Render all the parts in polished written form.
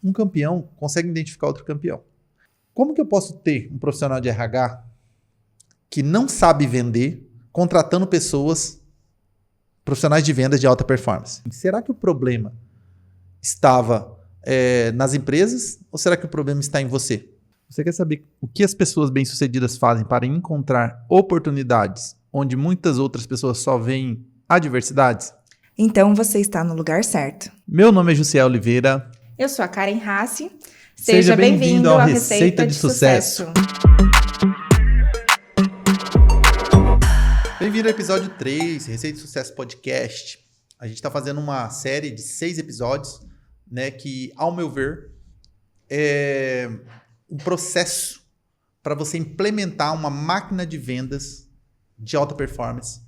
um campeão consegue identificar outro campeão. Como que eu posso ter um profissional de RH que não sabe vender, contratando pessoas, profissionais de vendas de alta performance? Será que o problema estava nas empresas ou será que o problema está em você? Você quer saber o que as pessoas bem-sucedidas fazem para encontrar oportunidades onde muitas outras pessoas só veem adversidades? Então você está no lugar certo. Meu nome é Jussiel Oliveira. Eu sou a Karen Hassi. Seja bem-vindo ao Receita de Sucesso. Bem-vindo ao episódio 3, Receita de Sucesso Podcast. A gente está fazendo uma série de 6 episódios, né, que, ao meu ver, é um processo para você implementar uma máquina de vendas de alta performance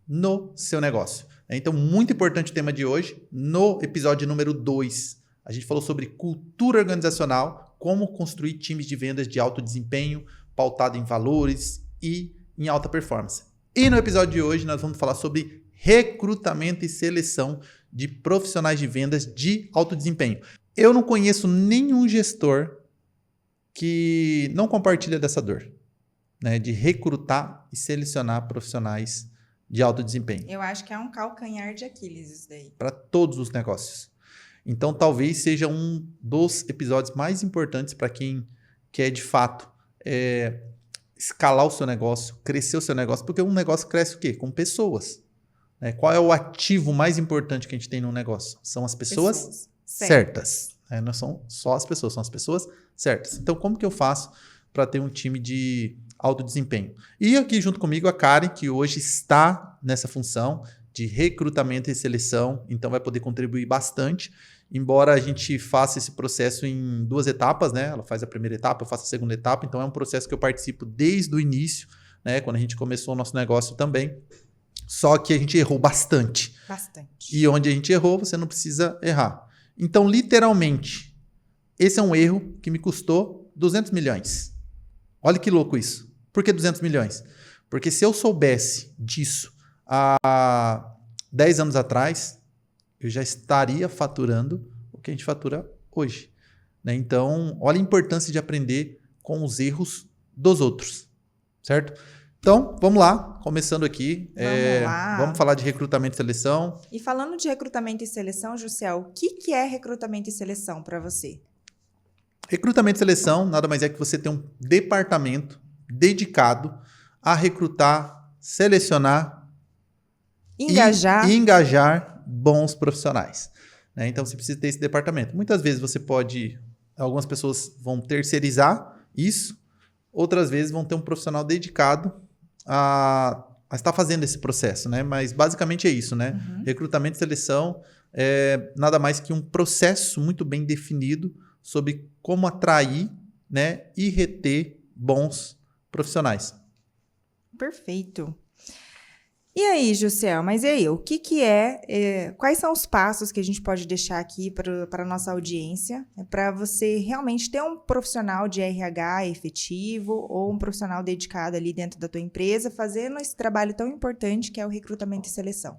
no seu negócio. Então, muito importante o tema de hoje. No episódio número 2, a gente falou sobre cultura organizacional, como construir times de vendas de alto desempenho, pautado em valores e em alta performance. E no episódio de hoje, nós vamos falar sobre recrutamento e seleção de profissionais de vendas de alto desempenho. Eu não conheço nenhum gestor que não compartilha dessa dor, né, de recrutar e selecionar profissionais de alto desempenho. Eu acho que é um calcanhar de Aquiles isso daí. Para todos os negócios. Então, talvez seja um dos episódios mais importantes para quem quer, de fato, escalar o seu negócio, crescer o seu negócio, porque um negócio cresce o quê? Com pessoas. Né? Qual é o ativo mais importante que a gente tem no negócio? São as pessoas certas. Não são só as pessoas, são as pessoas certas. Então, como que eu faço para ter um time de alto desempenho? E aqui junto comigo a Karen, que hoje está nessa função de recrutamento e seleção, então vai poder contribuir bastante, embora a gente faça esse processo em 2 etapas, né? Ela faz a primeira etapa, eu faço a segunda etapa, então é um processo que eu participo desde o início, né? Quando a gente começou o nosso negócio também, só que a gente errou bastante. E onde a gente errou, você não precisa errar. Então, literalmente, esse é um erro que me custou 200 milhões. Olha que louco isso. Por que 200 milhões? Porque se eu soubesse disso há 10 anos atrás, eu já estaria faturando o que a gente fatura hoje. Né? Então, olha a importância de aprender com os erros dos outros. Certo? Então, vamos lá, começando aqui. Vamos falar de recrutamento e seleção. E falando de recrutamento e seleção, Jussiel, o que é recrutamento e seleção para você? Recrutamento e seleção nada mais é que você ter um departamento dedicado a recrutar, selecionar e engajar bons profissionais. Né? Então, você precisa ter esse departamento. Muitas vezes algumas pessoas vão terceirizar isso, outras vezes vão ter um profissional dedicado a estar fazendo esse processo, né? Mas basicamente é isso, né? Uhum. Recrutamento e seleção é nada mais que um processo muito bem definido sobre como atrair, né, e reter bons profissionais. Perfeito. E aí, Jussiel, mas e aí, o que quais são os passos que a gente pode deixar aqui para a nossa audiência para você realmente ter um profissional de RH efetivo ou um profissional dedicado ali dentro da tua empresa fazendo esse trabalho tão importante que é o recrutamento e seleção?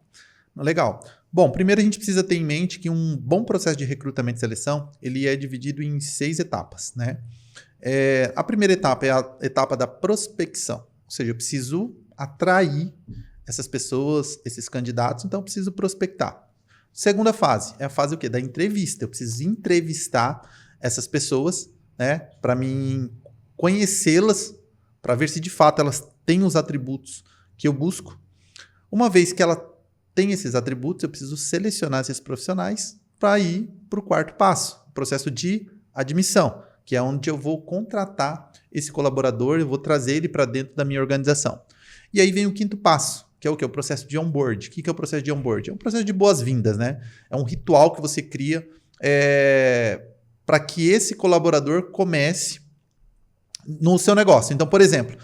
Legal. Bom, primeiro a gente precisa ter em mente que um bom processo de recrutamento e seleção, ele é dividido em 6 etapas, né? A primeira etapa é a etapa da prospecção, ou seja, eu preciso atrair essas pessoas, esses candidatos, então eu preciso prospectar. Segunda fase é a fase o quê? Da entrevista. Eu preciso entrevistar essas pessoas, né, para mim conhecê-las, para ver se de fato elas têm os atributos que eu busco. Uma vez que ela tem esses atributos, eu preciso selecionar esses profissionais para ir para o 4º passo, o processo de admissão, que é onde eu vou contratar esse colaborador, eu vou trazer ele para dentro da minha organização. E aí vem o 5º passo, que é o quê? O processo de onboard. O que é o processo de onboard? É um processo de boas-vindas, né? É um ritual que você cria para que esse colaborador comece no seu negócio. Então, por exemplo,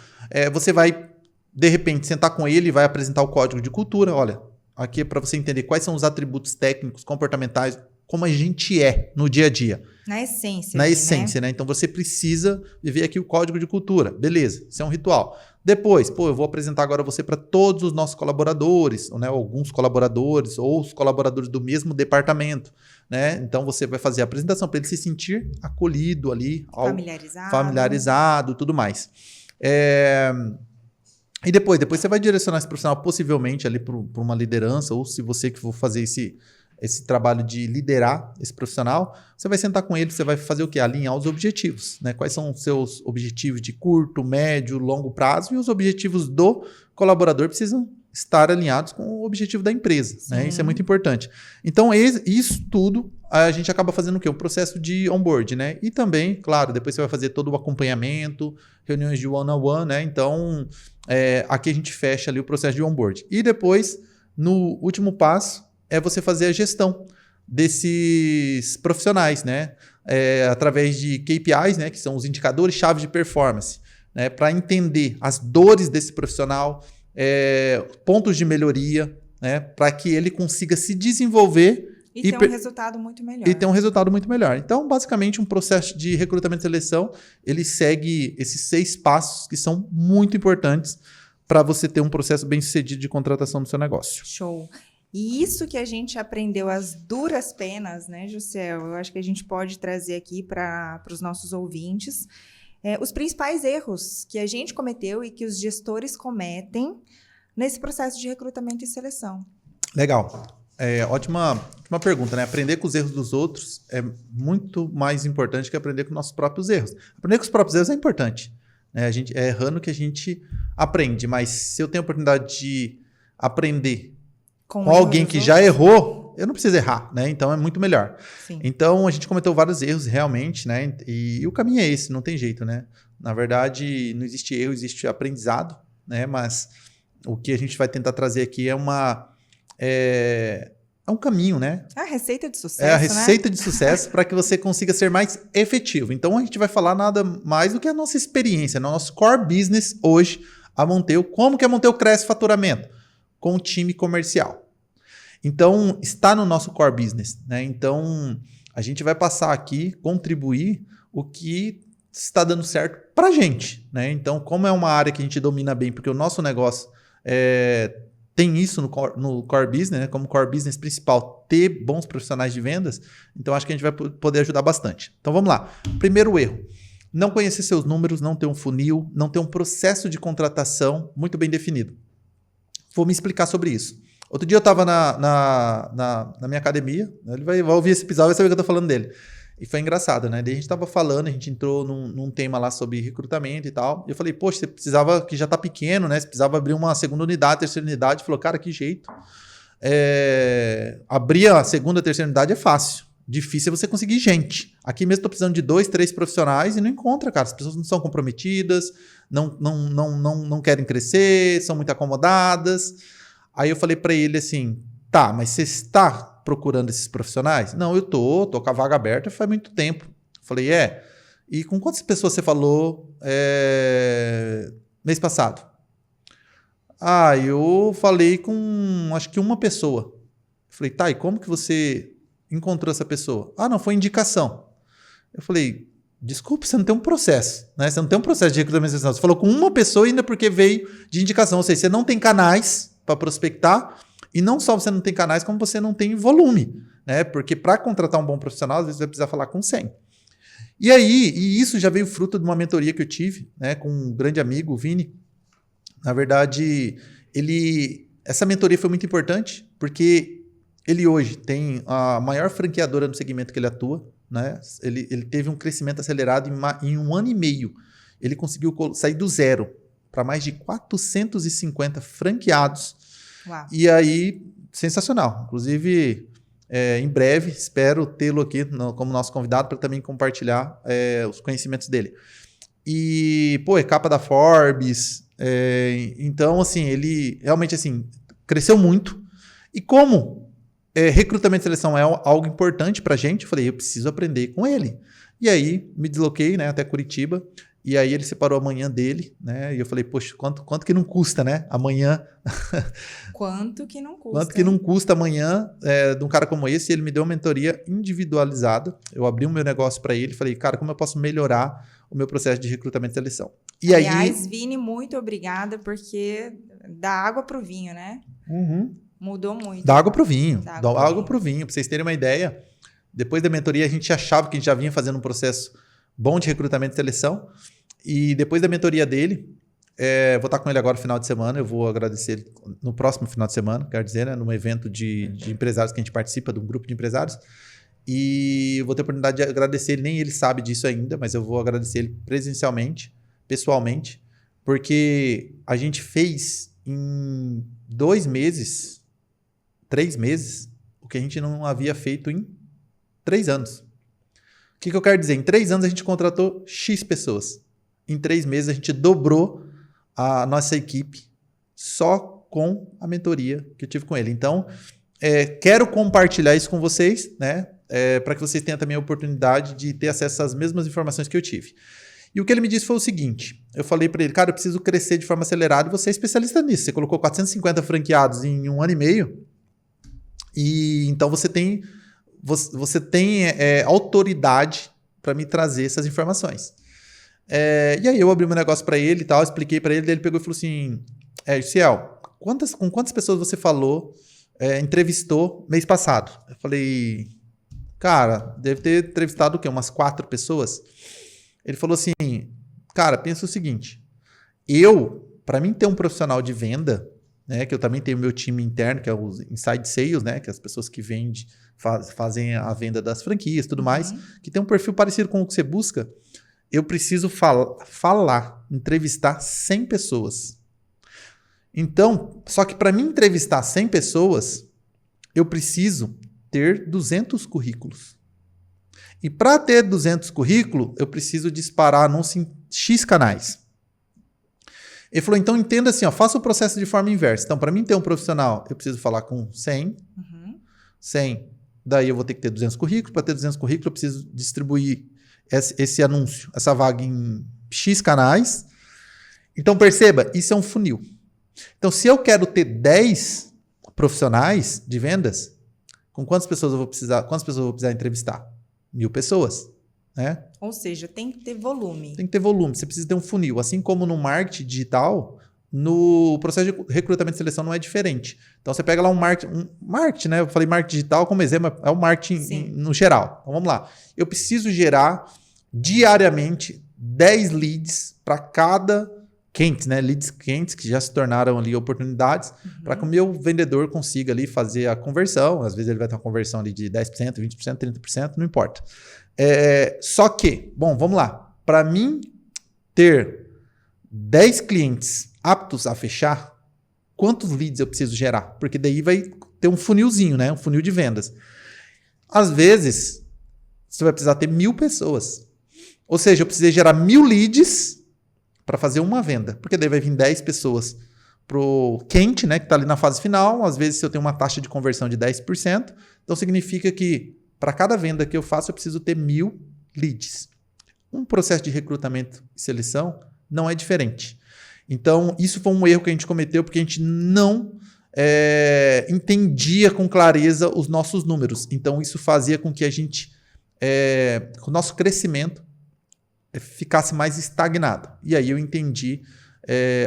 você vai, de repente, sentar com ele e vai apresentar o código de cultura. Olha, aqui é para você entender quais são os atributos técnicos, comportamentais, como a gente é no dia a dia. Na essência. Na essência, né? Então você precisa viver aqui o código de cultura. Beleza, isso é um ritual. Depois, eu vou apresentar agora você para todos os nossos colaboradores, né? Alguns colaboradores ou os colaboradores do mesmo departamento. né? Então você vai fazer a apresentação para ele se sentir acolhido ali, Familiarizado, tudo mais. E depois você vai direcionar esse profissional possivelmente ali para uma liderança, ou se você que for fazer esse trabalho de liderar esse profissional, você vai sentar com ele, você vai fazer o quê? Alinhar os objetivos, né? Quais são os seus objetivos de curto, médio, longo prazo, e os objetivos do colaborador precisam estar alinhados com o objetivo da empresa, né? Isso é muito importante. Então, isso tudo a gente acaba fazendo o quê? Um processo de onboard, né? E também, claro, depois você vai fazer todo o acompanhamento, reuniões de one-on-one, né? Então, aqui a gente fecha ali o processo de onboard. E depois, no último passo, é você fazer a gestão desses profissionais, né? Através de KPIs, né? Que são os indicadores-chave de performance, né? Para entender as dores desse profissional, pontos de melhoria, né? Para que ele consiga se desenvolver e ter um resultado muito melhor. E ter um resultado muito melhor. Então, basicamente, um processo de recrutamento e seleção, ele segue esses 6 passos que são muito importantes para você ter um processo bem sucedido de contratação do seu negócio. Show. E isso que a gente aprendeu às duras penas, né, Juscel? Eu acho que a gente pode trazer aqui para os nossos ouvintes os principais erros que a gente cometeu e que os gestores cometem nesse processo de recrutamento e seleção. Legal. Ótima pergunta, né? Aprender com os erros dos outros é muito mais importante que aprender com nossos próprios erros. Aprender com os próprios erros é importante, né? A gente é errando que a gente aprende, mas se eu tenho a oportunidade de aprender com alguém que já errou, eu não preciso errar, né? Então é muito melhor. Sim. Então a gente cometeu vários erros realmente, né? E o caminho é esse, não tem jeito, né? Na verdade, não existe erro, existe aprendizado, né? Mas o que a gente vai tentar trazer aqui é um caminho, né? É a receita de sucesso, É a receita de sucesso para que você consiga ser mais efetivo. Então, a gente vai falar nada mais do que a nossa experiência, no nosso core business hoje, a Monteio. Como que a Monteio cresce faturamento? Com o time comercial. Então, está no nosso core business, né? Então, a gente vai passar aqui, contribuir o que está dando certo para a gente, né? Então, como é uma área que a gente domina bem, porque o nosso negócio tem isso no core business, né? Como core business principal, ter bons profissionais de vendas. Então, acho que a gente vai poder ajudar bastante. Então, vamos lá. Primeiro erro. Não conhecer seus números, não ter um funil, não ter um processo de contratação muito bem definido. Vou me explicar sobre isso. Outro dia eu estava na minha academia. Ele vai ouvir esse episódio e vai saber que eu estou falando dele. E foi engraçado, né? Daí a gente estava falando, a gente entrou num tema lá sobre recrutamento e tal. E eu falei, poxa, você precisava, que já está pequeno, né? Você precisava abrir uma segunda unidade, terceira unidade. Ele falou, cara, que jeito. Abrir a segunda, terceira unidade é fácil. Difícil é você conseguir gente. Aqui mesmo estou precisando de 2, 3 profissionais e não encontra, cara. As pessoas não são comprometidas, não querem crescer, são muito acomodadas. Aí eu falei para ele assim, tá, mas você está procurando esses profissionais? Não, eu tô com a vaga aberta faz muito tempo. Falei, e com quantas pessoas você falou mês passado? Eu falei com, acho que uma pessoa. Falei, tá, e como que você encontrou essa pessoa? Não, foi indicação. Eu falei, desculpe, você não tem um processo, né? Você não tem um processo de recrutamento e seleção. Você falou com uma pessoa ainda porque veio de indicação. Ou seja, você não tem canais para prospectar. E não só você não tem canais, como você não tem volume, né? Porque para contratar um bom profissional, às vezes você vai precisar falar com 100. E isso já veio fruto de uma mentoria que eu tive, né, com um grande amigo, o Vini. Na verdade, essa mentoria foi muito importante, porque ele hoje tem a maior franqueadora no segmento que ele atua, né? Ele teve um crescimento acelerado em 1 ano e meio. Ele conseguiu sair do zero para mais de 450 franqueados. Uau. E aí, sensacional. Inclusive, em breve, espero tê-lo aqui como nosso convidado para também compartilhar os conhecimentos dele. E, é capa da Forbes. Então, assim, ele realmente, assim, cresceu muito. E como recrutamento e seleção é algo importante para a gente, eu falei, eu preciso aprender com ele. E aí, me desloquei, né, até Curitiba. E aí ele separou a manhã dele, né? E eu falei, poxa, quanto que não custa, né? Amanhã. Quanto que não custa? Quanto que não custa amanhã de um cara como esse? Ele me deu uma mentoria individualizada. Eu abri o meu negócio para ele e falei, cara, como eu posso melhorar o meu processo de recrutamento e seleção? E aliás, Vini, muito obrigada, porque dá água pro vinho, né? Uhum. Mudou muito. Dá água pro vinho. Dá água pro vinho. Para vocês terem uma ideia, Depois da mentoria, a gente achava que a gente já vinha fazendo um processo bom de recrutamento e seleção. E depois da mentoria dele, vou estar com ele agora no final de semana. Eu vou agradecer ele no próximo final de semana, quero dizer, né? Num evento de empresários que a gente participa, de um grupo de empresários. E eu vou ter a oportunidade de agradecer ele. Nem ele sabe disso ainda, mas eu vou agradecer ele presencialmente, pessoalmente, porque a gente fez em 2 meses, 3 meses, o que a gente não havia feito em 3 anos. O que eu quero dizer? Em 3 anos a gente contratou X pessoas. Em 3 meses a gente dobrou a nossa equipe só com a mentoria que eu tive com ele. Então, quero compartilhar isso com vocês, né? Para que vocês tenham também a oportunidade de ter acesso às mesmas informações que eu tive. E o que ele me disse foi o seguinte, eu falei para ele, cara, eu preciso crescer de forma acelerada e você é especialista nisso. Você colocou 450 franqueados em 1 ano e meio e então você tem autoridade para me trazer essas informações. E aí eu abri meu negócio para ele e tal, expliquei para ele, daí ele pegou e falou assim, Ciel, com quantas pessoas você falou, entrevistou mês passado? Eu falei, cara, deve ter entrevistado o quê? Umas 4 pessoas? Ele falou assim, cara, pensa o seguinte, para mim ter um profissional de venda, né, que eu também tenho meu time interno, que é os Inside Sales, né, que é as pessoas que vendem, fazem a venda das franquias e tudo mais, que tem um perfil parecido com o que você busca, eu preciso falar, entrevistar 100 pessoas. Então, só que para mim entrevistar 100 pessoas, eu preciso ter 200 currículos. E para ter 200 currículos, eu preciso disparar anúncio em X canais. Ele falou, então entenda assim, faça o processo de forma inversa. Então, para mim ter um profissional, eu preciso falar com 100. 100, daí eu vou ter que ter 200 currículos. Para ter 200 currículos, eu preciso distribuir esse anúncio, essa vaga em X canais. Então, perceba, isso é um funil. Então, se eu quero ter 10 profissionais de vendas, com quantas pessoas eu vou precisar entrevistar? 1.000 pessoas, né? Ou seja, tem que ter volume. Tem que ter volume, você precisa ter um funil. Assim como no marketing digital, no processo de recrutamento e seleção não é diferente. Então, você pega lá um marketing, né? Eu falei marketing digital como exemplo, é o marketing no geral. Então, vamos lá. Eu preciso gerar diariamente 10 leads para cada quentes, né? Leads quentes que já se tornaram ali oportunidades para que o meu vendedor consiga ali fazer a conversão. Às vezes ele vai ter uma conversão ali de 10%, 20%, 30%, não importa. Só que, bom, vamos lá. Para mim ter 10 clientes aptos a fechar, quantos leads eu preciso gerar? Porque daí vai ter um funilzinho, né? Um funil de vendas. Às vezes, você vai precisar ter 1.000 pessoas. Ou seja, eu precisei gerar 1.000 leads para fazer uma venda. Porque daí vai vir 10 pessoas pro quente, né? Que está ali na fase final. Às vezes, se eu tenho uma taxa de conversão de 10%, então significa que para cada venda que eu faço, eu preciso ter 1.000 leads. Um processo de recrutamento e seleção não é diferente. Então, isso foi um erro que a gente cometeu porque a gente não entendia com clareza os nossos números. Então, isso fazia com que a gente, o nosso crescimento ficasse mais estagnado. E aí eu entendi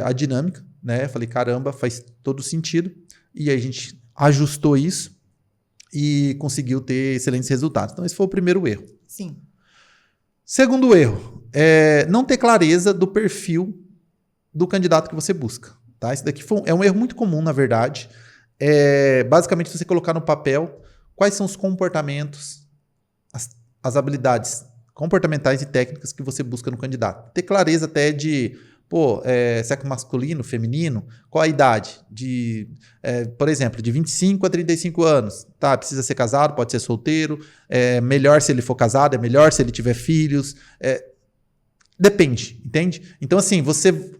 a dinâmica, né? Falei, caramba, faz todo sentido. E aí a gente ajustou isso e conseguiu ter excelentes resultados. Então, esse foi o primeiro erro. Sim. Segundo erro, não ter clareza do perfil do candidato que você busca. Tá? Esse daqui é um erro muito comum, na verdade. Basicamente, você colocar no papel quais são os comportamentos, as habilidades comportamentais e técnicas que você busca no candidato. Ter clareza até de, sexo masculino, feminino, qual a idade? Por exemplo, de 25 a 35 anos. Tá? Precisa ser casado, pode ser solteiro. Melhor se ele for casado, é melhor se ele tiver filhos. Depende, entende? Então, assim,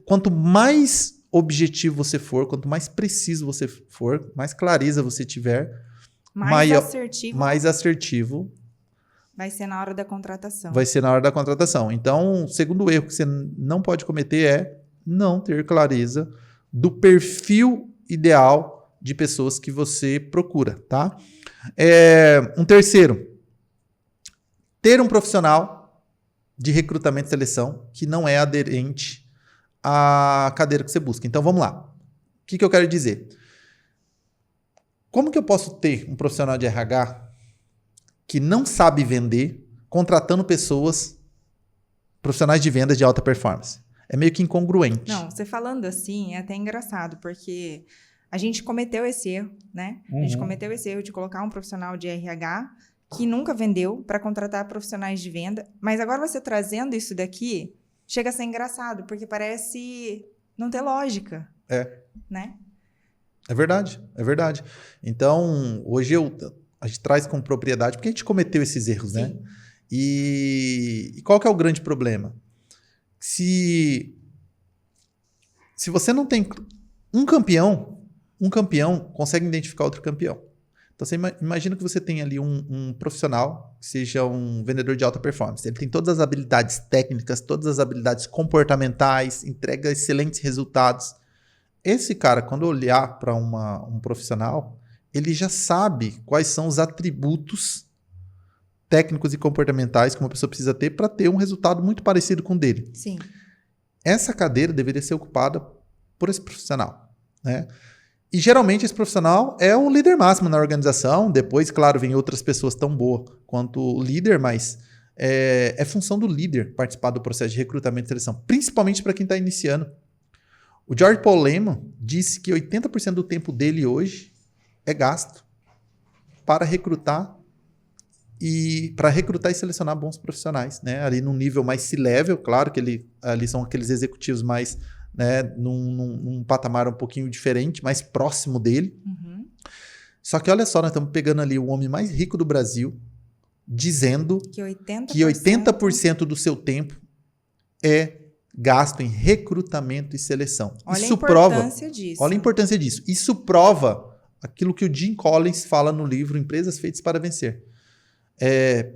quanto mais objetivo você for, quanto mais preciso você for, mais clareza você tiver, mais assertivo vai ser na hora da contratação. Vai ser na hora da contratação. Então, o segundo erro que você não pode cometer é não ter clareza do perfil ideal de pessoas que você procura, tá? Um terceiro, ter um profissional de recrutamento e seleção que não é aderente à cadeira que você busca. Então, vamos lá. O que eu quero dizer? Como que eu posso ter um profissional de RH que não sabe vender contratando pessoas, profissionais de vendas de alta performance. É meio que incongruente. Não, você falando assim é até engraçado, porque a gente cometeu esse erro, né? A gente cometeu esse erro de colocar um profissional de RH que nunca vendeu para contratar profissionais de venda. Mas agora você trazendo isso daqui, chega a ser engraçado, porque parece não ter lógica. Né? É verdade, é verdade. Então, hoje a gente traz com propriedade, porque a gente cometeu esses erros, né? E qual que é o grande problema? Se você não tem um campeão consegue identificar outro campeão. Então, você imagina que você tem ali um profissional que seja um vendedor de alta performance. Ele tem todas as habilidades técnicas, todas as habilidades comportamentais, entrega excelentes resultados. Esse cara, quando olhar para um profissional, ele já sabe quais são os atributos técnicos e comportamentais que uma pessoa precisa ter para ter um resultado muito parecido com o dele. Sim. Essa cadeira deveria ser ocupada por esse profissional, né? E geralmente esse profissional é o líder máximo na organização. Depois, claro, vem outras pessoas tão boas quanto o líder, mas é função do líder participar do processo de recrutamento e seleção, principalmente para quem está iniciando. O George Paul Lehman disse que 80% do tempo dele hoje é gasto para recrutar e selecionar bons profissionais, né? Ali num nível mais C-level, claro que ali são aqueles executivos mais, né, num patamar um pouquinho diferente, mais próximo dele. Só que olha só, nós estamos pegando ali o homem mais rico do Brasil, dizendo que 80% do seu tempo é gasto em recrutamento e seleção. Olha a importância disso. Olha a importância disso. Isso prova aquilo que o Jim Collins fala no livro Empresas Feitas para Vencer.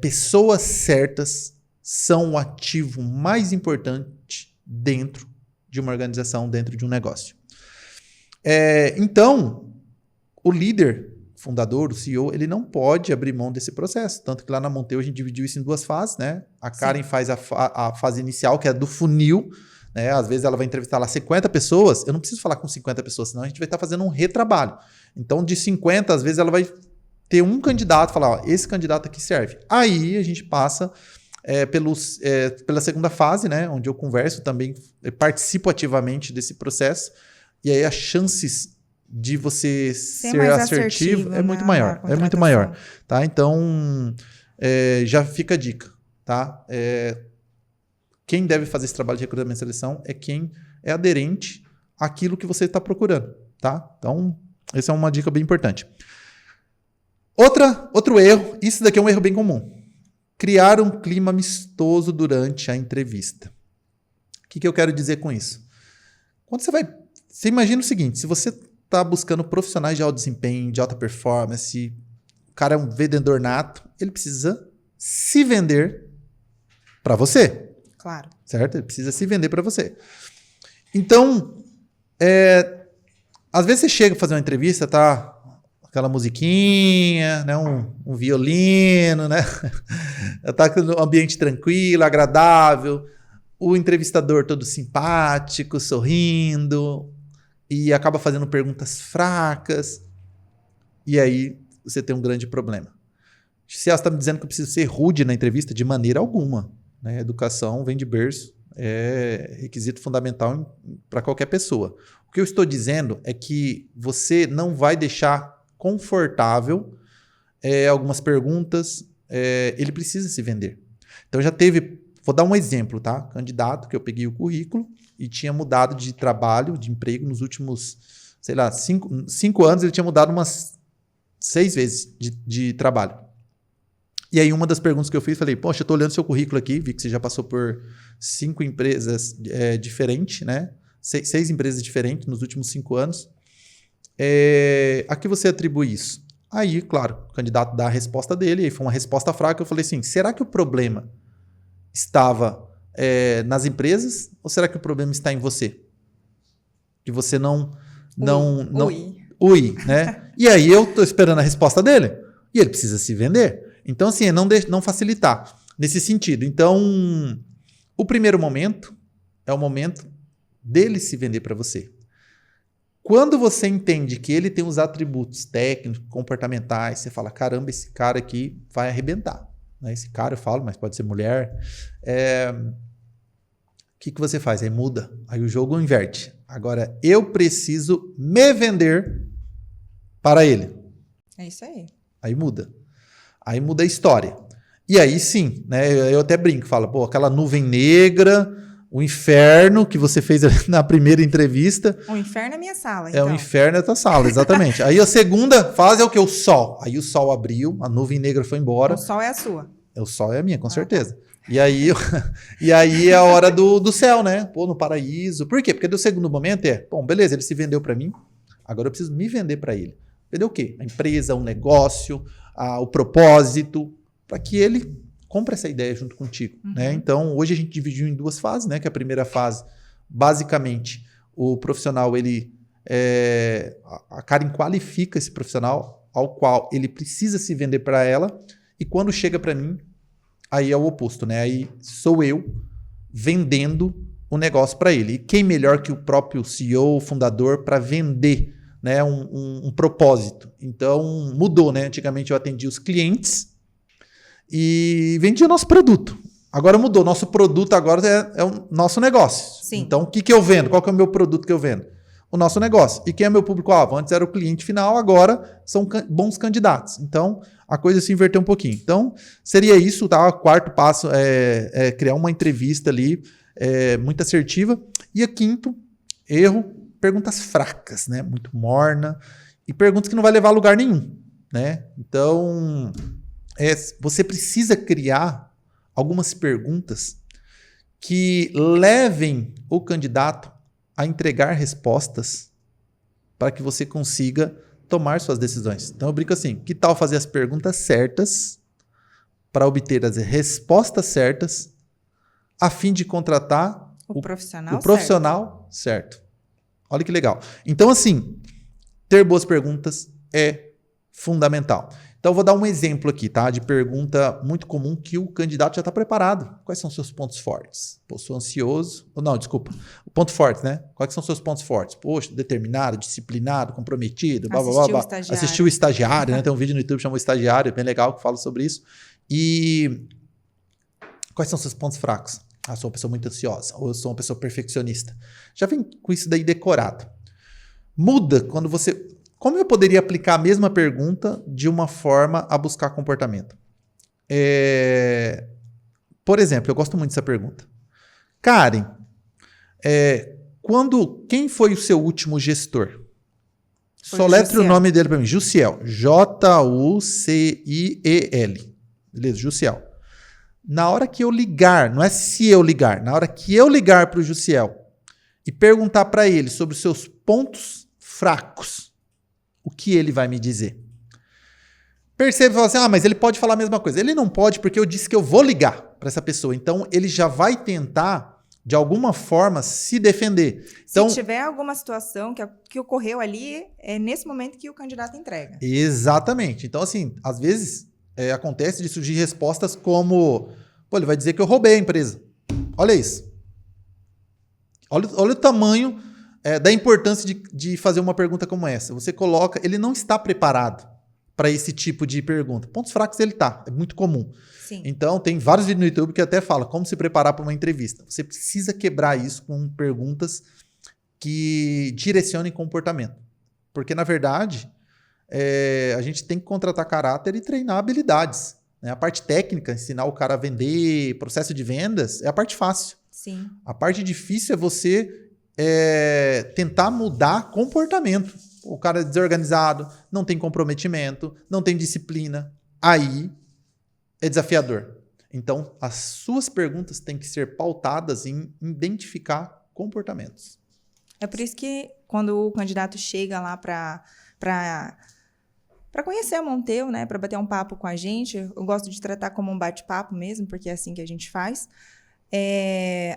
Pessoas certas são o ativo mais importante dentro de uma organização, dentro de um negócio. Então, o líder, fundador, o CEO, ele não pode abrir mão desse processo. Tanto que lá na Monteu a gente dividiu isso em 2 fases, né? A Karen faz a fase inicial, que é do funil, né? Às vezes ela vai entrevistar lá 50 pessoas. Eu não preciso falar com 50 pessoas, senão a gente vai estar fazendo um retrabalho. Então, de 50, às vezes ela vai ter um candidato, falar, ó, esse candidato aqui serve. Aí a gente passa pela segunda fase, né? Onde eu converso também, participo ativamente desse processo. E aí as chances de você ser assertivo é muito maior. É muito maior. Tá? Então, já fica a dica. Tá? Quem deve fazer esse trabalho de recrutamento e seleção é quem é aderente àquilo que você está procurando. Tá? Então, essa é uma dica bem importante. Outro erro, isso daqui é um erro bem comum. Criar um clima amistoso durante a entrevista. O que eu quero dizer com isso? Quando você imagina o seguinte, se você está buscando profissionais de alto desempenho, de alta performance, o cara é um vendedor nato, ele precisa se vender para você. Claro. Certo? Ele precisa se vender para você. Então, às vezes você chega a fazer uma entrevista, tá? Aquela musiquinha, né? um violino, né? Tá no ambiente tranquilo, agradável, o entrevistador todo simpático, sorrindo, e acaba fazendo perguntas fracas, e aí você tem um grande problema. Se ela está me dizendo que eu preciso ser rude na entrevista, de maneira alguma, né? Educação vem de berço, é requisito fundamental para qualquer pessoa. O que eu estou dizendo é que você não vai deixar confortável algumas perguntas, ele precisa se vender. Então já teve, vou dar um exemplo, tá? Candidato que eu peguei o currículo e tinha mudado de trabalho, de emprego nos últimos, sei lá, 5 anos, ele tinha mudado umas 6 vezes de trabalho. E aí uma das perguntas que eu fiz, falei, poxa, eu estou olhando seu currículo aqui, vi que você já passou por 5 empresas diferentes, né? 6 empresas diferentes nos últimos 5 anos. A que você atribui isso? Aí, claro, o candidato dá a resposta dele, e foi uma resposta fraca, eu falei assim, será que o problema estava nas empresas ou será que o problema está em você? Que você não né? E aí eu estou esperando a resposta dele e ele precisa se vender. Então, assim, não facilitar nesse sentido. Então, o primeiro momento é o momento dele se vender para você. Quando você entende que ele tem os atributos técnicos, comportamentais, você fala, caramba, esse cara aqui vai arrebentar. Né? Esse cara, eu falo, mas pode ser mulher. O que você faz? Aí muda. Aí o jogo inverte. Agora, eu preciso me vender para ele. É isso aí. Aí muda. Aí muda a história. E aí sim, né? Eu até brinco, falo, pô, aquela nuvem negra, o inferno que você fez na primeira entrevista. O inferno é minha sala, então. É o inferno é a tua sala, exatamente. Aí a segunda fase é o que? O sol. Aí o sol abriu, a nuvem negra foi embora. O sol é a sua. O sol é a minha, com certeza. E aí é a hora do céu, né? Pô, no paraíso. Por quê? Porque do segundo momento bom, beleza, ele se vendeu para mim, agora eu preciso me vender para ele. Vender o quê? A empresa, o negócio, o propósito, para que ele compre essa ideia junto contigo. Né? Então, hoje a gente dividiu em 2 fases, né? Que a primeira fase, basicamente, o profissional, ele a Karen qualifica esse profissional ao qual ele precisa se vender para ela, e quando chega para mim, aí é o oposto, né? Aí sou eu vendendo o negócio para ele. E quem melhor que o próprio CEO, fundador, para vender, né, um propósito. Então, mudou, né? Antigamente eu atendia os clientes e vendia o nosso produto. Agora mudou. Nosso produto agora é o nosso negócio. Sim. Então, o que eu vendo? Qual que é o meu produto que eu vendo? O nosso negócio. E quem é meu público-alvo? Antes era o cliente final, agora são bons candidatos. Então, a coisa se inverteu um pouquinho. Então, seria isso, tá? O quarto passo é criar uma entrevista ali muito assertiva. E o quinto erro, perguntas fracas, né? Muito morna. E perguntas que não vai levar a lugar nenhum, né? Então, você precisa criar algumas perguntas que levem o candidato a entregar respostas para que você consiga tomar suas decisões. Então eu brinco assim, que tal fazer as perguntas certas para obter as respostas certas a fim de contratar o profissional certo. Olha que legal. Então assim, ter boas perguntas é fundamental. Então eu vou dar um exemplo aqui, tá? De pergunta muito comum que o candidato já está preparado. Quais são os seus pontos fortes? Pô, sou ansioso. Não, desculpa. O ponto forte, né? Quais são os seus pontos fortes? Poxa, determinado, disciplinado, comprometido, blá, blá, blá, blá. Assistiu o estagiário, né? Tem um vídeo no YouTube que chama o Estagiário, é bem legal, que fala sobre isso. E quais são os seus pontos fracos? Sou uma pessoa muito ansiosa, ou eu sou uma pessoa perfeccionista. Já vem com isso daí decorado. Muda quando você... Como eu poderia aplicar a mesma pergunta de uma forma a buscar comportamento? Por exemplo, eu gosto muito dessa pergunta. Karen, quem foi o seu último gestor? Soletre o nome dele para mim. Jussiel. Juciel. Beleza, Jussiel. Na hora que eu ligar, não é se eu ligar, na hora que eu ligar para o Jussiel e perguntar para ele sobre os seus pontos fracos, o que ele vai me dizer? Percebe e fala assim, mas ele pode falar a mesma coisa. Ele não pode porque eu disse que eu vou ligar para essa pessoa. Então, ele já vai tentar, de alguma forma, se defender. Então, se tiver alguma situação que ocorreu ali, é nesse momento que o candidato entrega. Exatamente. Então, assim, às vezes acontece de surgir respostas como, ele vai dizer que eu roubei a empresa. Olha isso. Olha o tamanho... da importância de fazer uma pergunta como essa. Você coloca... Ele não está preparado para esse tipo de pergunta. Pontos fracos ele está. É muito comum. Sim. Então, tem vários vídeos no YouTube que até fala como se preparar para uma entrevista. Você precisa quebrar isso com perguntas que direcionem comportamento. Porque, na verdade, a gente tem que contratar caráter e treinar habilidades. Né? A parte técnica, ensinar o cara a vender, processo de vendas, é a parte fácil. Sim. A parte difícil é você... tentar mudar comportamento. O cara é desorganizado, não tem comprometimento, não tem disciplina. Aí é desafiador. Então, as suas perguntas têm que ser pautadas em identificar comportamentos. É por isso que quando o candidato chega lá para conhecer a Monteu, né, para bater um papo com a gente, eu gosto de tratar como um bate-papo mesmo, porque é assim que a gente faz.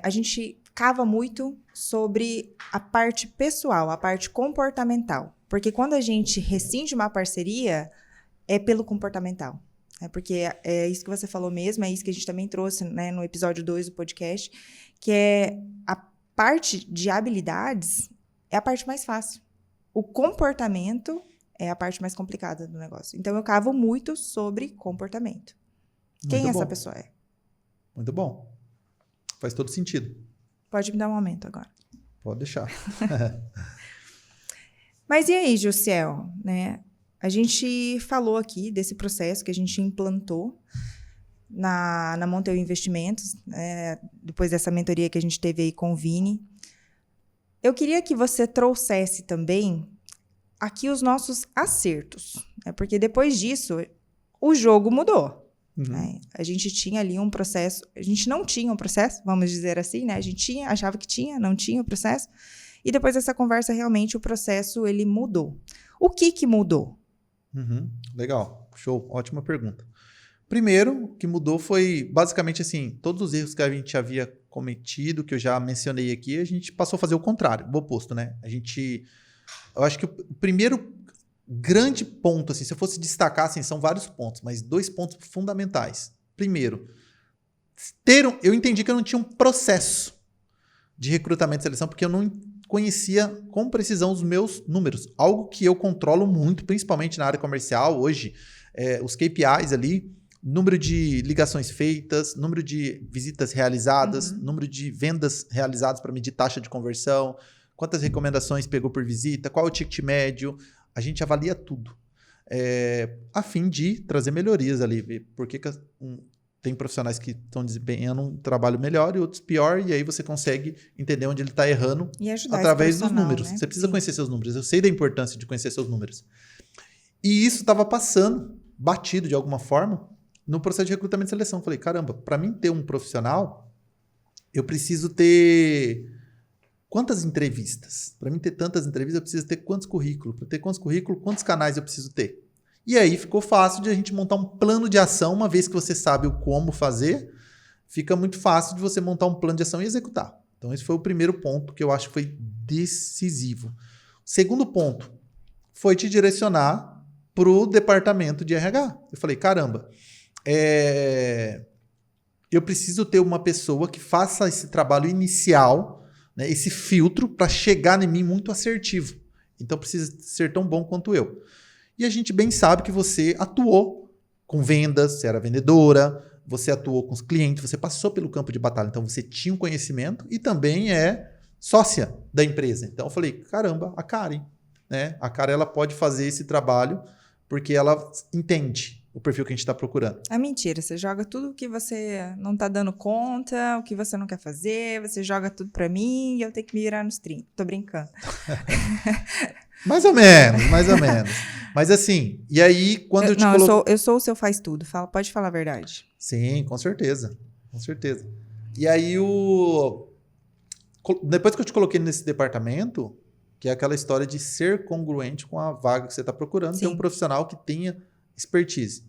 A gente cava muito sobre a parte pessoal, a parte comportamental. Porque quando a gente rescinde uma parceria, é pelo comportamental. Porque é isso que você falou mesmo, é isso que a gente também trouxe, né, no episódio 2 do podcast, que é a parte de habilidades é a parte mais fácil. o comportamento é a parte mais complicada do negócio. Então, eu cavo muito sobre comportamento. Quem Muito essa bom. pessoa é? Muito bom. Faz todo sentido. Pode me dar um aumento agora. Pode deixar. Mas e aí, Jussiel, né? A gente falou aqui desse processo que a gente implantou na Montel Investimentos, né? Depois dessa mentoria que a gente teve aí com o Vini. Eu queria que você trouxesse também aqui os nossos acertos, né? Porque depois disso, o jogo mudou. Né? A gente tinha ali um processo, a gente não tinha um processo, vamos dizer assim, né? A gente achava que tinha, não tinha o processo. E depois dessa conversa, realmente, o processo, ele mudou. O que mudou? Legal, show, ótima pergunta. Primeiro, o que mudou foi, basicamente assim, todos os erros que a gente havia cometido, que eu já mencionei aqui, a gente passou a fazer o contrário, o oposto, né? Eu acho que o primeiro grande ponto, assim, se eu fosse destacar, assim, são vários pontos, mas 2 pontos fundamentais. Primeiro, eu entendi que eu não tinha um processo de recrutamento e seleção, porque eu não conhecia com precisão os meus números. Algo que eu controlo muito, principalmente na área comercial, hoje, os KPIs ali, número de ligações feitas, número de visitas realizadas, número de vendas realizadas para medir taxa de conversão, quantas recomendações pegou por visita, qual é o ticket médio. A gente avalia tudo, a fim de trazer melhorias ali, ver por que tem profissionais que estão desempenhando um trabalho melhor e outros pior, e aí você consegue entender onde ele está errando e ajudar através dos números. Né? Você precisa conhecer seus números. Eu sei da importância de conhecer seus números. E isso estava passando, batido de alguma forma, no processo de recrutamento e seleção. Eu falei, caramba, para mim ter um profissional, eu preciso ter quantas entrevistas? Para mim ter tantas entrevistas, eu preciso ter quantos currículos? Para ter quantos currículos, quantos canais eu preciso ter? E aí ficou fácil de a gente montar um plano de ação, uma vez que você sabe o como fazer, fica muito fácil de você montar um plano de ação e executar. Então esse foi o primeiro ponto que eu acho que foi decisivo. O segundo ponto foi te direcionar para o departamento de RH. Eu falei, caramba, eu preciso ter uma pessoa que faça esse trabalho inicial, né, esse filtro para chegar em mim muito assertivo. Então precisa ser tão bom quanto eu. E a gente bem sabe que você atuou com vendas, você era vendedora, você atuou com os clientes, você passou pelo campo de batalha. Então você tinha um conhecimento e também é sócia da empresa. Então eu falei, caramba, a Karen, né? A Karen, ela pode fazer esse trabalho porque ela entende o perfil que a gente está procurando. É mentira, você joga tudo o que você não está dando conta, o que você não quer fazer, você joga tudo para mim e eu tenho que me virar nos 30. Tô brincando. Mais ou menos. Mas assim, e aí quando eu sou o seu faz tudo, pode falar a verdade. Sim, com certeza. Com certeza. E aí depois que eu te coloquei nesse departamento, que é aquela história de ser congruente com a vaga que você está procurando, ter um profissional que tenha expertise.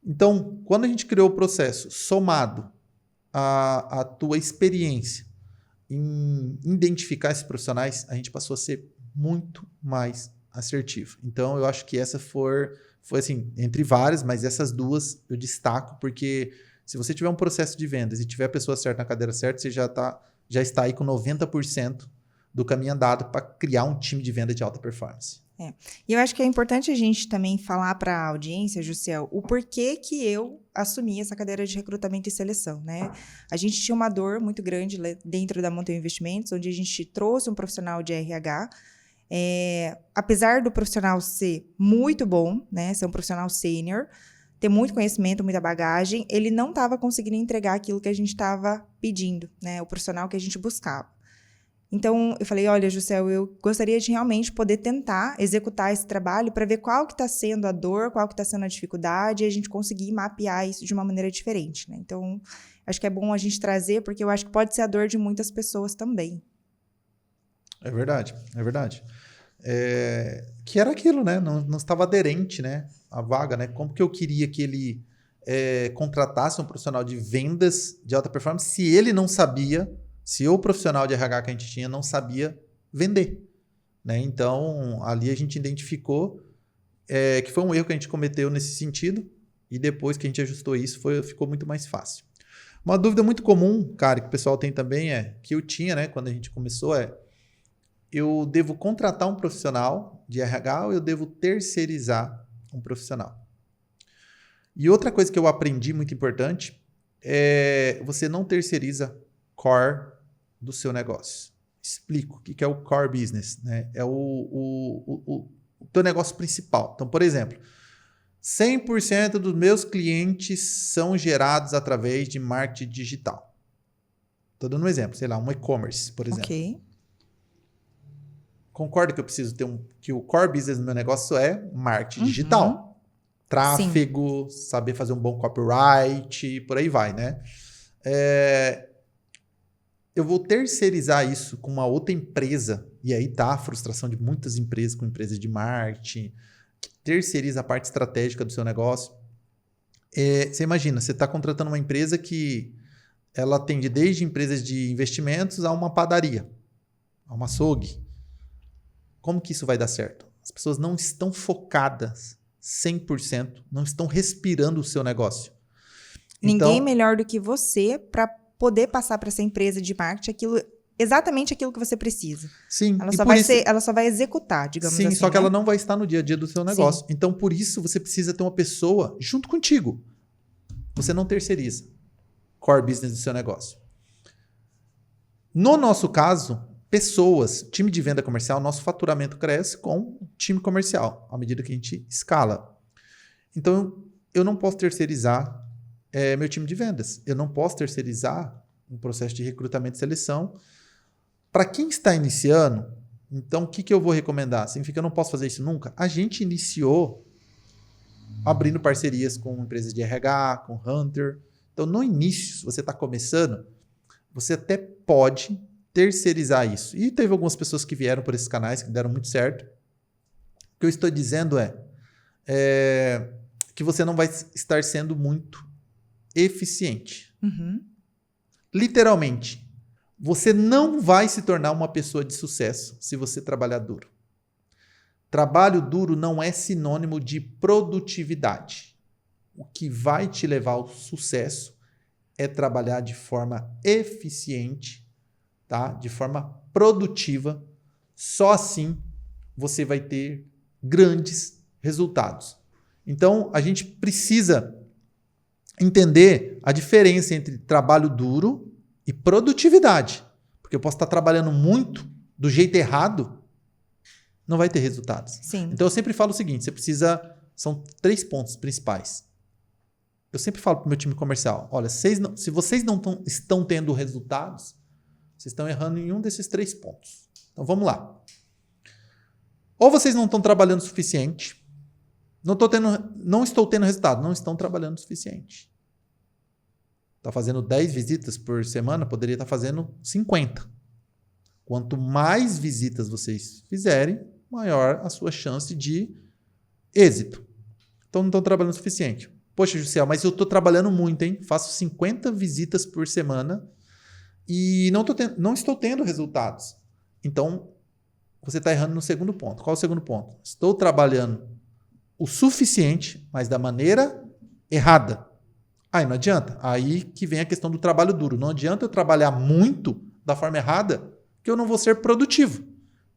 Então, quando a gente criou o processo, somado à tua experiência em identificar esses profissionais, a gente passou a ser muito mais assertivo. Então, eu acho que essa foi assim, entre várias, mas essas duas eu destaco, porque se você tiver um processo de vendas e tiver a pessoa certa na cadeira certa, você já está aí com 90% do caminho andado para criar um time de venda de alta performance. E eu acho que é importante a gente também falar para a audiência, Jussiel, o porquê que eu assumi essa cadeira de recrutamento e seleção, né? A gente tinha uma dor muito grande dentro da Montel Investimentos, onde a gente trouxe um profissional de RH. Apesar do profissional ser muito bom, né? Ser um profissional sênior, ter muito conhecimento, muita bagagem, ele não estava conseguindo entregar aquilo que a gente estava pedindo, né? O profissional que a gente buscava. Então, eu falei, olha, Jussiel, eu gostaria de realmente poder tentar executar esse trabalho para ver qual que está sendo a dor, qual que está sendo a dificuldade, e a gente conseguir mapear isso de uma maneira diferente, né? Então, acho que é bom a gente trazer, porque eu acho que pode ser a dor de muitas pessoas também. É verdade. Que era aquilo, né? Não estava aderente, né? A vaga, né? Como que eu queria que ele contratasse um profissional de vendas de alta performance se ele não sabia, se o profissional de RH que a gente tinha não sabia vender, né? Então, ali a gente identificou que foi um erro que a gente cometeu nesse sentido e depois que a gente ajustou isso, ficou muito mais fácil. Uma dúvida muito comum, cara, que o pessoal tem também que eu tinha, né, quando a gente começou eu devo contratar um profissional de RH ou eu devo terceirizar um profissional? E outra coisa que eu aprendi muito importante é você não terceiriza core do seu negócio. Explico o que é o core business, né? É o teu negócio principal. Então, por exemplo, 100% dos meus clientes são gerados através de marketing digital. Estou dando um exemplo, sei lá, um e-commerce, por exemplo. Ok. Concordo que eu preciso ter que o core business do meu negócio é marketing digital. Tráfego, saber fazer um bom copyright, por aí vai, né? Eu vou terceirizar isso com uma outra empresa, e aí tá a frustração de muitas empresas com empresas de marketing, que terceiriza a parte estratégica do seu negócio. Você imagina, você está contratando uma empresa que ela atende desde empresas de investimentos a uma padaria, a uma açougue. Como que isso vai dar certo? As pessoas não estão focadas 100%, não estão respirando o seu negócio. Ninguém Então, melhor do que você para poder passar para essa empresa de marketing exatamente aquilo que você precisa. sim, Ela só vai executar, digamos sim, assim. só que né? ela não vai estar no dia a dia do seu negócio. Sim. Então, por isso, você precisa ter uma pessoa junto contigo. Você não terceiriza core business do seu negócio. No nosso caso, pessoas, time de venda comercial, nosso faturamento cresce com time comercial, à medida que a gente escala. Então, eu não posso terceirizar meu time de vendas. Eu não posso terceirizar um processo de recrutamento e seleção. Para quem está iniciando, então, o que eu vou recomendar? Significa que eu não posso fazer isso nunca? A gente iniciou abrindo parcerias com empresas de RH, com Hunter. Então, no início, se você está começando, você até pode terceirizar isso. E teve algumas pessoas que vieram por esses canais que deram muito certo. O que eu estou dizendo é que você não vai estar sendo muito eficiente. Uhum. Literalmente, você não vai se tornar uma pessoa de sucesso se você trabalhar duro. Trabalho duro não é sinônimo de produtividade. O que vai te levar ao sucesso é trabalhar de forma eficiente, tá? De forma produtiva. Só assim você vai ter grandes resultados. Então, a gente precisa entender a diferença entre trabalho duro e produtividade. Porque eu posso estar trabalhando muito do jeito errado, não vai ter resultados. Sim. Então, eu sempre falo o seguinte, você precisa... São 3 pontos principais. Eu sempre falo para o meu time comercial, olha, se vocês não estão tendo resultados, vocês estão errando em um desses 3 pontos. Então, vamos lá. Ou vocês não estão trabalhando o suficiente, não estou tendo resultado, não estão trabalhando o suficiente. Está fazendo 10 visitas por semana, poderia estar fazendo 50. Quanto mais visitas vocês fizerem, maior a sua chance de êxito. Então, não estão trabalhando o suficiente. Poxa, Jussiel, mas eu estou trabalhando muito, hein? Faço 50 visitas por semana e não estou tendo resultados. Então, você está errando no segundo ponto. Qual é o segundo ponto? Estou trabalhando o suficiente, mas da maneira errada. Aí não adianta. Aí que vem a questão do trabalho duro. Não adianta eu trabalhar muito da forma errada, que eu não vou ser produtivo.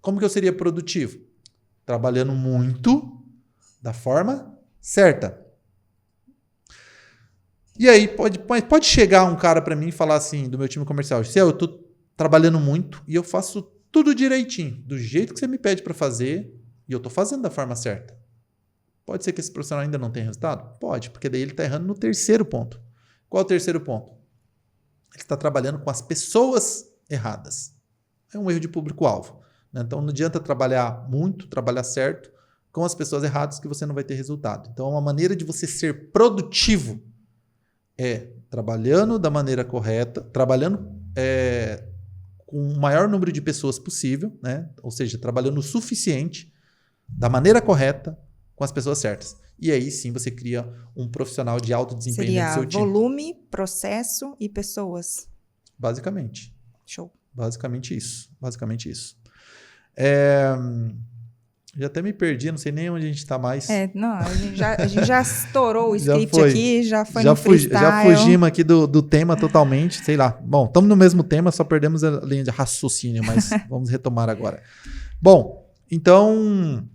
Como que eu seria produtivo? Trabalhando muito da forma certa. E aí pode chegar um cara para mim e falar assim, do meu time comercial, eu estou trabalhando muito e eu faço tudo direitinho, do jeito que você me pede para fazer, e eu estou fazendo da forma certa. Pode ser que esse profissional ainda não tenha resultado? Pode, porque daí ele está errando no terceiro ponto. Qual é o terceiro ponto? Ele está trabalhando com as pessoas erradas. É um erro de público-alvo. Né? Então não adianta trabalhar muito, trabalhar certo com as pessoas erradas que você não vai ter resultado. Então uma maneira de você ser produtivo é trabalhando da maneira correta, trabalhando com o maior número de pessoas possível, né? Ou seja, trabalhando o suficiente, da maneira correta, com as pessoas certas. E aí sim você cria um profissional de alto desempenho no seu time. Seria volume, processo e pessoas. Basicamente. Show. Basicamente isso. Já até me perdi, não sei nem onde a gente está mais. Não, a gente já estourou o Já script foi. aqui, já foi no freestyle. Já fugimos aqui do tema totalmente, sei lá. Bom, estamos no mesmo tema, só perdemos a linha de raciocínio, mas vamos retomar agora. Bom, então,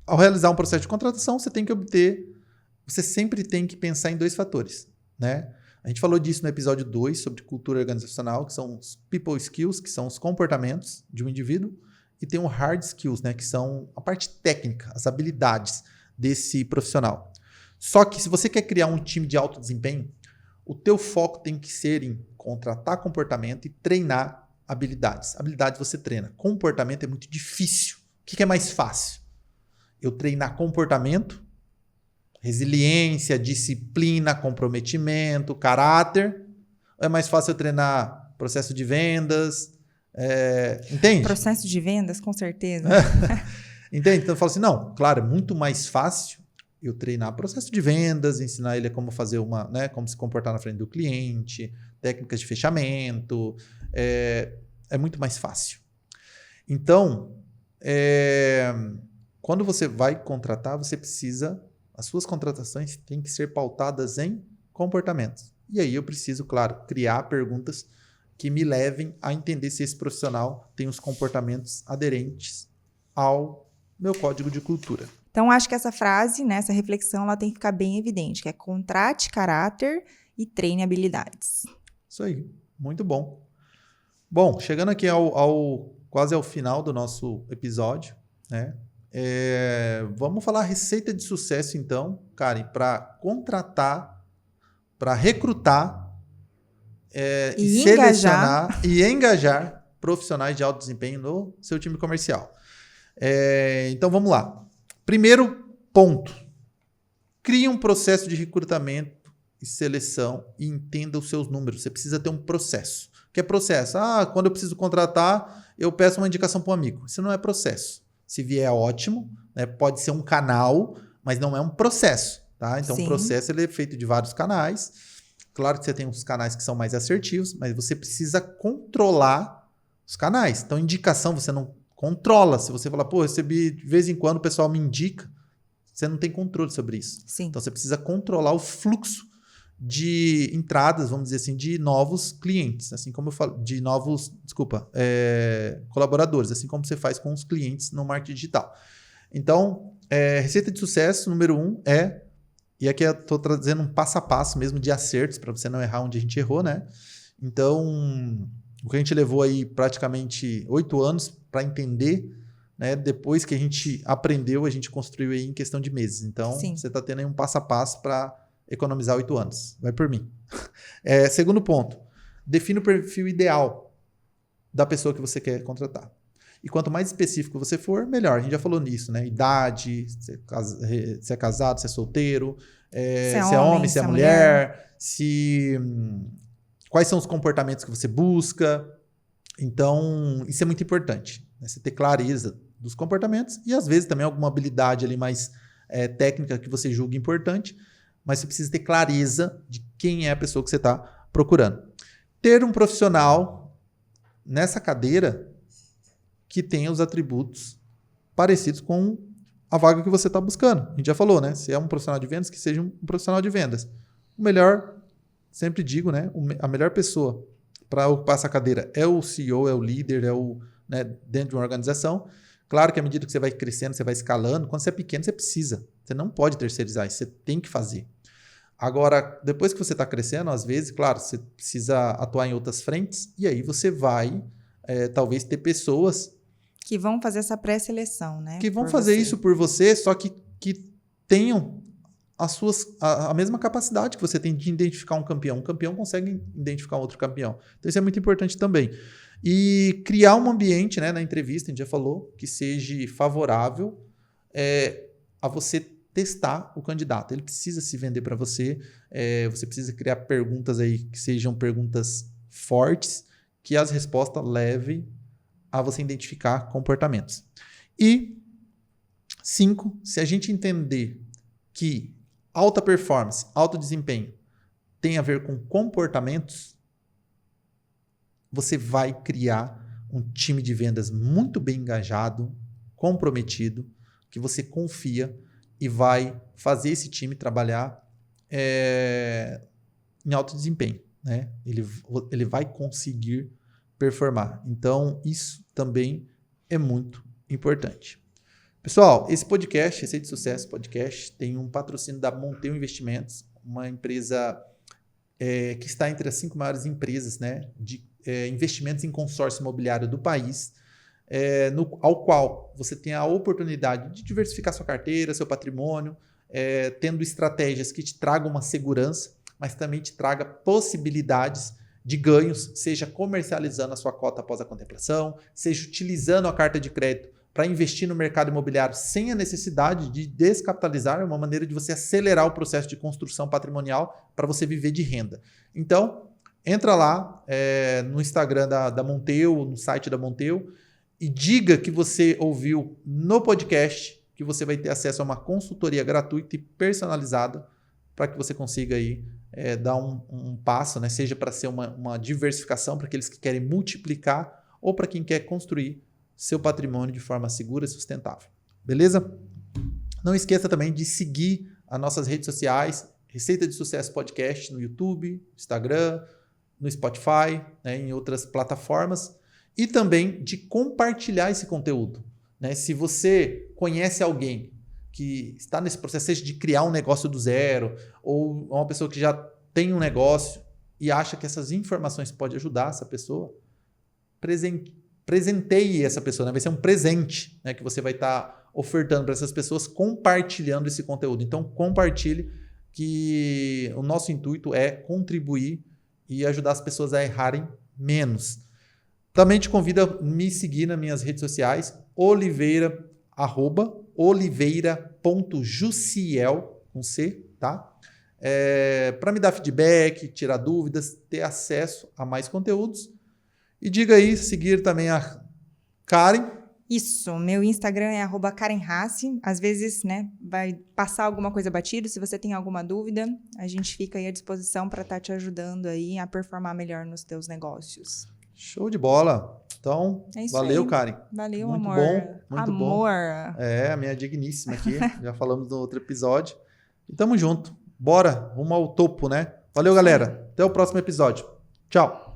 ao realizar um processo de contratação, você sempre tem que pensar em 2 fatores, né? A gente falou disso no episódio 2, sobre cultura organizacional, que são os people skills, que são os comportamentos de um indivíduo, e tem o hard skills, né, que são a parte técnica, as habilidades desse profissional. Só que se você quer criar um time de alto desempenho, o teu foco tem que ser em contratar comportamento e treinar habilidades. Habilidades você treina. Comportamento é muito difícil. O que é mais fácil? Eu treinar comportamento, resiliência, disciplina, comprometimento, caráter. Ou é mais fácil eu treinar processo de vendas? Entende? Processo de vendas, com certeza. Entende? Então eu falo assim, não, claro, é muito mais fácil eu treinar processo de vendas, ensinar ele como fazer como se comportar na frente do cliente, técnicas de fechamento, é muito mais fácil. Então, quando você vai contratar, as suas contratações têm que ser pautadas em comportamentos. E aí eu preciso, claro, criar perguntas que me levem a entender se esse profissional tem os comportamentos aderentes ao meu código de cultura. Então, acho que essa frase, né, essa reflexão, ela tem que ficar bem evidente, que é contrate caráter e treine habilidades. Isso aí, muito bom. Bom, chegando aqui quase ao final do nosso episódio, né? Vamos falar receita de sucesso, então, Karen, para contratar, para recrutar e selecionar e engajar profissionais de alto desempenho no seu time comercial. Então, vamos lá. Primeiro ponto. Crie um processo de recrutamento e seleção e entenda os seus números. Você precisa ter um processo. O que é processo? Quando eu preciso contratar, eu peço uma indicação para um amigo. Isso não é processo. Se vier, ótimo, né? Pode ser um canal, mas não é um processo. Tá? Então, o processo ele é feito de vários canais. Claro que você tem uns canais que são mais assertivos, mas você precisa controlar os canais. Então, indicação você não controla. Se você falar, recebi de vez em quando o pessoal me indica, você não tem controle sobre isso. Sim. Então, você precisa controlar o fluxo de entradas, vamos dizer assim, de novos clientes, assim como eu falo, de novos, colaboradores, assim como você faz com os clientes no marketing digital. Então, receita de sucesso número 1 e aqui eu estou trazendo um passo a passo mesmo de acertos, para você não errar onde a gente errou, né? Então, o que a gente levou aí praticamente 8 anos para entender, né? Depois que a gente aprendeu, a gente construiu aí em questão de meses. Então, você está tendo aí um passo a passo para economizar 8 anos. Vai por mim. Segundo ponto, define o perfil ideal da pessoa que você quer contratar. E quanto mais específico você for, melhor. A gente já falou nisso, né? Idade, se é casado, se é solteiro, se é homem, se é mulher, quais são os comportamentos que você busca. Então, isso é muito importante, né? Você ter clareza dos comportamentos e, às vezes, também alguma habilidade ali mais técnica que você julga importante, mas você precisa ter clareza de quem é a pessoa que você está procurando. Ter um profissional nessa cadeira que tenha os atributos parecidos com a vaga que você está buscando. A gente já falou, né? Se é um profissional de vendas, que seja um profissional de vendas. O melhor, sempre digo, né? A melhor pessoa para ocupar essa cadeira é o CEO, é o líder, dentro de uma organização. Claro que à medida que você vai crescendo, você vai escalando. Quando você é pequeno, você precisa. Você não pode terceirizar isso, você tem que fazer. Agora, depois que você está crescendo, às vezes, claro, você precisa atuar em outras frentes e aí você vai, talvez, ter pessoas que vão fazer essa pré-seleção, né? Que vão fazer isso por você, só que tenham a mesma capacidade que você tem de identificar um campeão. Um campeão consegue identificar um outro campeão. Então, isso é muito importante também. E criar um ambiente, né, na entrevista, a gente já falou, que seja favorável a você testar o candidato. Ele precisa se vender para você. Você precisa criar perguntas aí que sejam perguntas fortes, que as respostas levem a você identificar comportamentos. E 5, se a gente entender que alta performance, alto desempenho tem a ver com comportamentos, você vai criar um time de vendas muito bem engajado, comprometido, que você confia e vai fazer esse time trabalhar em alto desempenho, né? Ele vai conseguir performar. Então, isso também é muito importante. Pessoal, esse podcast, Receita de Sucesso Podcast, tem um patrocínio da Monteu Investimentos, uma empresa que está entre as 5 maiores empresas, né, de investimentos em consórcio imobiliário do país, ao qual você tem a oportunidade de diversificar sua carteira, seu patrimônio, tendo estratégias que te tragam uma segurança, mas também te traga possibilidades de ganhos, seja comercializando a sua cota após a contemplação, seja utilizando a carta de crédito para investir no mercado imobiliário sem a necessidade de descapitalizar, é uma maneira de você acelerar o processo de construção patrimonial para você viver de renda. Então, entra lá no Instagram da Monteu, no site da Monteu, e diga que você ouviu no podcast, que você vai ter acesso a uma consultoria gratuita e personalizada para que você consiga aí dar um passo, né? Seja para ser uma diversificação para aqueles que querem multiplicar ou para quem quer construir seu patrimônio de forma segura e sustentável. Beleza? Não esqueça também de seguir as nossas redes sociais, Receita de Sucesso Podcast no YouTube, Instagram, no Spotify, né, em outras plataformas, e também de compartilhar esse conteúdo, né? Se você conhece alguém que está nesse processo, seja de criar um negócio do zero, ou uma pessoa que já tem um negócio e acha que essas informações podem ajudar essa pessoa, presenteie essa pessoa, né? Vai ser um presente, né, que você vai estar ofertando para essas pessoas compartilhando esse conteúdo. Então, compartilhe, que o nosso intuito é contribuir e ajudar as pessoas a errarem menos. Também te convido a me seguir nas minhas redes sociais, oliveira.jussiel, com C, tá? Para me dar feedback, tirar dúvidas, ter acesso a mais conteúdos. E diga aí, seguir também a Karen. Isso, meu Instagram é @KarenHassi. Às vezes, né, vai passar alguma coisa batido. Se você tem alguma dúvida, a gente fica aí à disposição para estar te ajudando aí a performar melhor nos teus negócios. Show de bola. Então, valeu, aí. Karen. Valeu, muito amor. Bom, muito amor. Bom. A minha digníssima aqui. Já falamos no outro episódio. E tamo junto. Bora, rumo ao topo, né? Valeu, galera. Até o próximo episódio. Tchau.